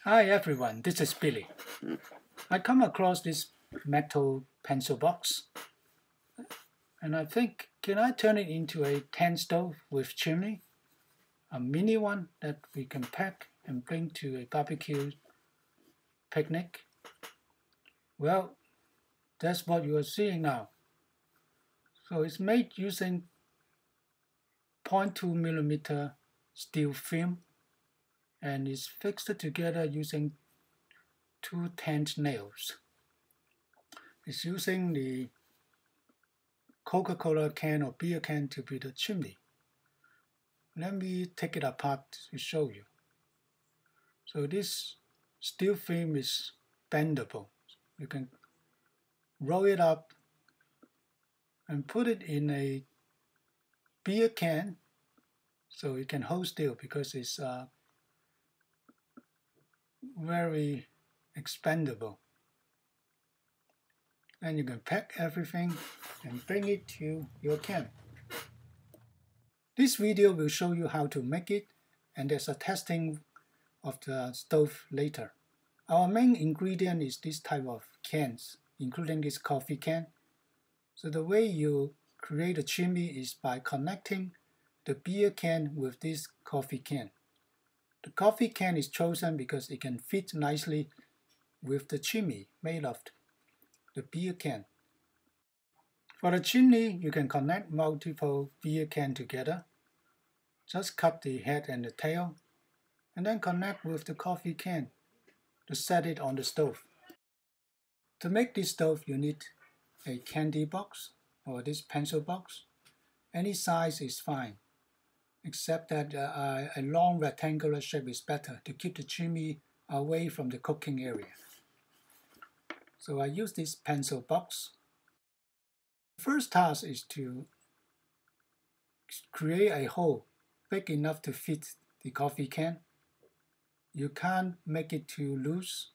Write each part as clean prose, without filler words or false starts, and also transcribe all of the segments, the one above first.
Hi everyone, this is Billy. I come across this metal pencil box and I think, can I turn it into a tent stove with chimney? A mini one that we can pack and bring to a barbecue picnic? Well, that's what you are seeing now. So it's made using 0.2mm steel film and is fixed together using two tent nails. It's using the Coca-Cola can or beer can to be the chimney. Let me take it apart to show you. So this steel frame is bendable. You can roll it up and put it in a beer can so it can hold still because it's very expandable. And you can pack everything and bring it to your camp. This video will show you how to make it, and there's a testing of the stove later. Our main ingredient is this type of cans, including this coffee can. So the way you create a chimney is by connecting the beer can with this coffee can. The coffee can is chosen because it can fit nicely with the chimney made of the beer can. For the chimney, you can connect multiple beer cans together. Just cut the head and the tail, and then connect with the coffee can to set it on the stove. To make this stove, you need a candy box or this pencil box. Any size is fine, except that a long rectangular shape is better to keep the chimney away from the cooking area. So I use this pencil box. The first task is to create a hole big enough to fit the coffee can. You can't make it too loose,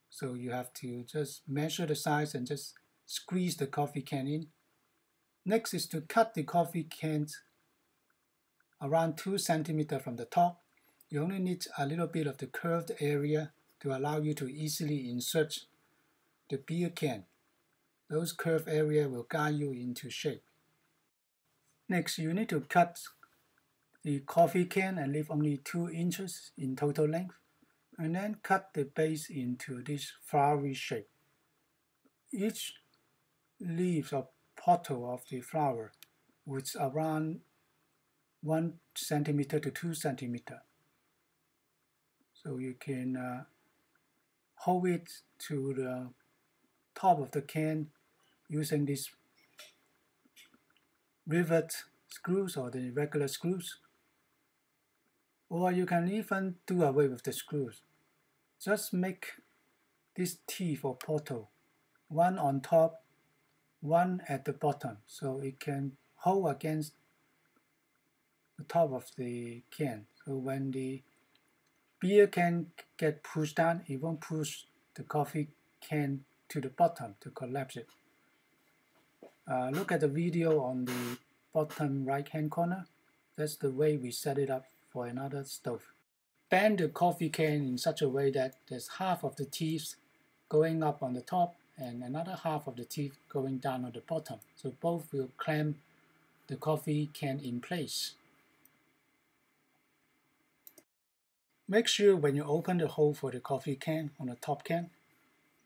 so you have to just measure the size and just squeeze the coffee can in. Next is to cut the coffee cans around 2 centimeters from the top. You only need a little bit of the curved area to allow you to easily insert the beer can. Those curved areas will guide you into shape. Next, you need to cut the coffee can and leave only 2 inches in total length, and then cut the base into this flowery shape. Each leaf or petal of the flower was around 1 centimeter to 2 centimeters. So you can hold it to the top of the can using these rivet screws or the regular screws. Or you can even do away with the screws. Just make this teeth or portal, one on top, one at the bottom, so it can hold against the top of the can. So when the beer can get pushed down, it won't push the coffee can to the bottom to collapse it. Look at the video on the bottom right hand corner. That's the way we set it up for another stove. Bend the coffee can in such a way that there's half of the teeth going up on the top and another half of the teeth going down on the bottom. So both will clamp the coffee can in place. Make sure when you open the hole for the coffee can on the top can,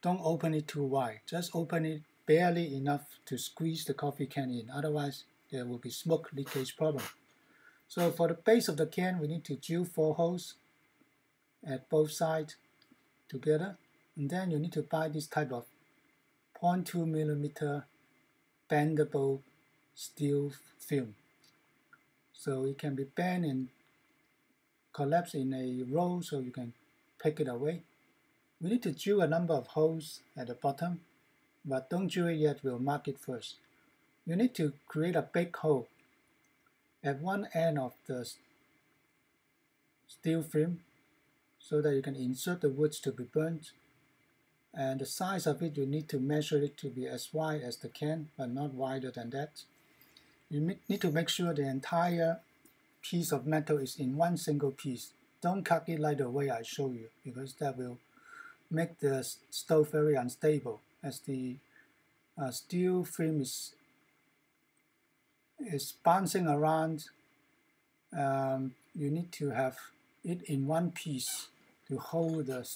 don't open it too wide. Just open it barely enough to squeeze the coffee can in. Otherwise, there will be smoke leakage problem. So for the base of the can, we need to drill 4 holes at both sides together. And then you need to buy this type of 0.2mm bendable steel film. So it can be bent and collapsed in a roll so you can pick it away. We need to drill a number of holes at the bottom, but don't drill it yet, we'll mark it first. You need to create a big hole at one end of the steel frame so that you can insert the woods to be burnt. And the size of it, you need to measure it to be as wide as the can, but not wider than that. You need to make sure the entire piece of metal is in one single piece. don't cut it like the way I show you, because that will make the stove very unstable. As the steel frame is bouncing around, you need to have it in one piece to hold the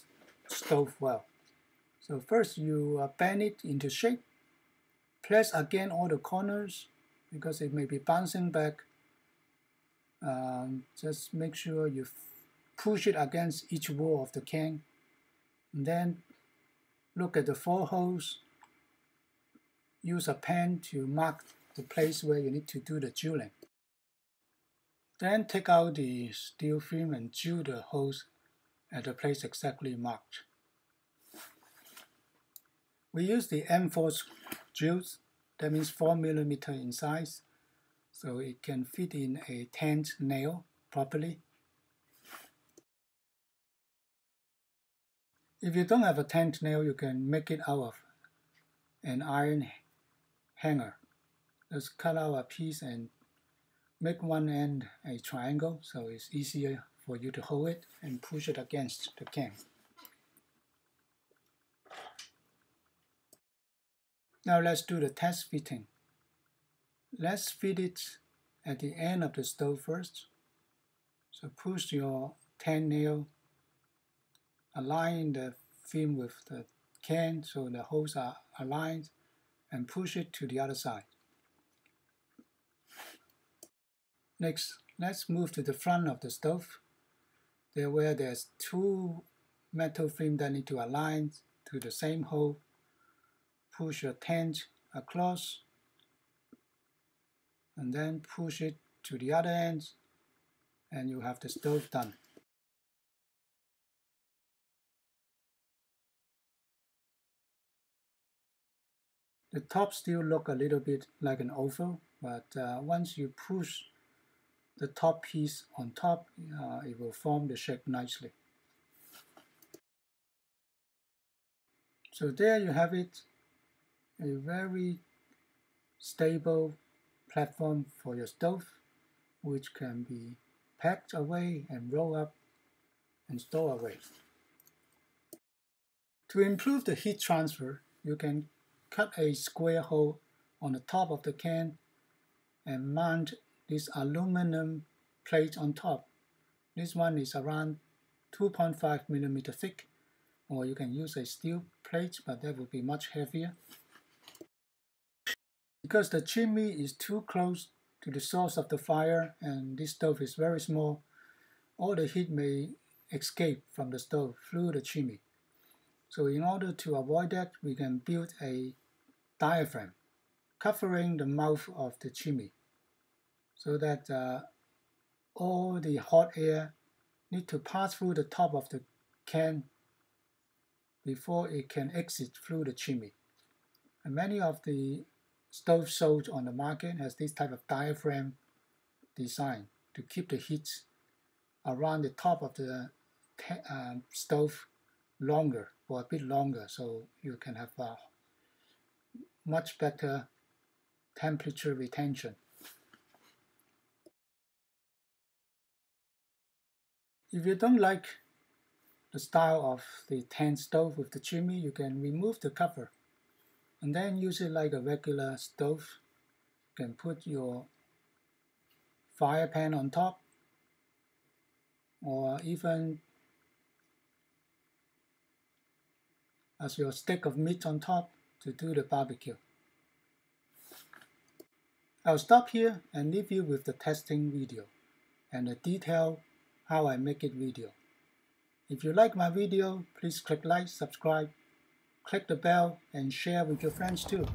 stove well. So first you bend it into shape, press again all the corners because it may be bouncing back. Just make sure you push it against each wall of the can, and then look at the 4 holes. Use a pen to mark the place where you need to do the drilling. Then take out the steel frame and drill the holes at the place exactly marked. We use the M4 drills, that means 4 mm in size, so it can fit in a 10th nail properly. If you don't have a 10th nail, you can make it out of an iron hanger. Just cut out a piece and make one end a triangle, so it's easier for you to hold it and push it against the can. Now let's do the test fitting. Let's fit it at the end of the stove first. So push your 10 nail, align the film with the can so the holes are aligned, and push it to the other side. Next, let's move to the front of the stove, there where there's 2 metal frames that need to align to the same hole. Push your 10th across, and then push it to the other end, and you have the stove done. The top still look a little bit like an oval, but once you push the top piece on top, it will form the shape nicely. So there you have it, a very stable platform for your stove, which can be packed away and roll up and store away. To improve the heat transfer, you can cut a square hole on the top of the can and mount this aluminum plate on top. This one is around 2.5 mm thick, or you can use a steel plate, but that would be much heavier. Because the chimney is too close to the source of the fire and this stove is very small, all the heat may escape from the stove through the chimney. So in order to avoid that, we can build a diaphragm covering the mouth of the chimney, so that all the hot air need to pass through the top of the can before it can exit through the chimney. And many of the stoves sold on the market has this type of diaphragm design to keep the heat around the top of the stove longer, or a bit longer, so you can have a much better temperature retention. If you don't like the style of the tent stove with the chimney, you can remove the cover and then use it like a regular stove. You can put your fire pan on top, or even as your stick of meat on top to do the barbecue. I'll stop here and leave you with the testing video and the detail how I make it video. If you like my video, please click like, subscribe, click the bell, and share with your friends too.